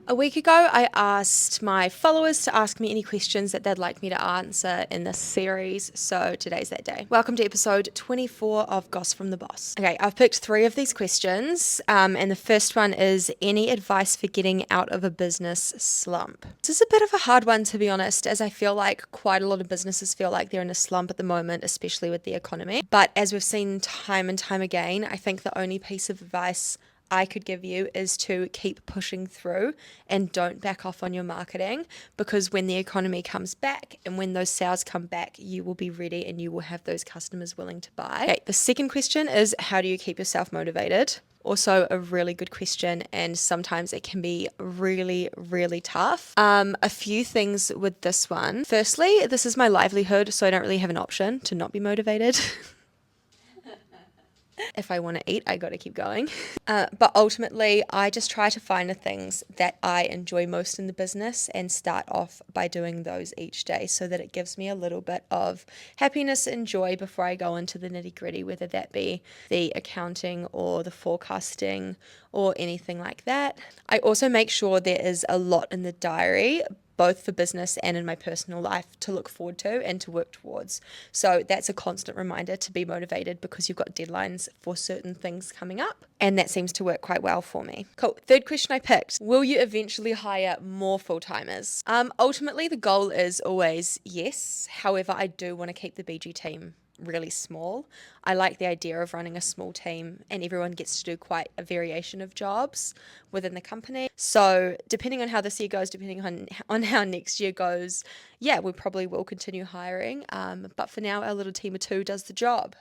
A week ago, I asked my followers to ask me any questions that they'd like me to answer in this series, so today's that day. Welcome to episode 24 of Goss from the Boss. Okay, I've picked three of these questions, and the first one is, any advice for getting out of a business slump? This is a bit of a hard one, to be honest, as I feel like quite a lot of businesses feel like they're in a slump at the moment, especially with the economy. But as we've seen time and time again, I think the only piece of advice I could give you is to keep pushing through and don't back off on your marketing, because when the economy comes back and when those sales come back, you will be ready and you will have those customers willing to buy. Okay, the second question is, how do you keep yourself motivated? Also a really good question, and sometimes it can be really, really tough. A few things with this one. Firstly, this is my livelihood, so I don't really have an option to not be motivated. If I want to eat, I got to keep going. But ultimately, I just try to find the things that I enjoy most in the business and start off by doing those each day, so that it gives me a little bit of happiness and joy before I go into the nitty gritty, whether that be the accounting or the forecasting or anything like that. I also make sure there is a lot in the diary, both for business and in my personal life, to look forward to and to work towards. So that's a constant reminder to be motivated, because you've got deadlines for certain things coming up, and that seems to work quite well for me. Cool. Third question I picked, will you eventually hire more full-timers? Ultimately, the goal is always yes. However, I do want to keep the BG team really small. I like the idea of running a small team and everyone gets to do quite a variation of jobs within the company. So depending on how this year goes, depending on how next year goes, yeah, we probably will continue hiring. But for now, our little team of two does the job.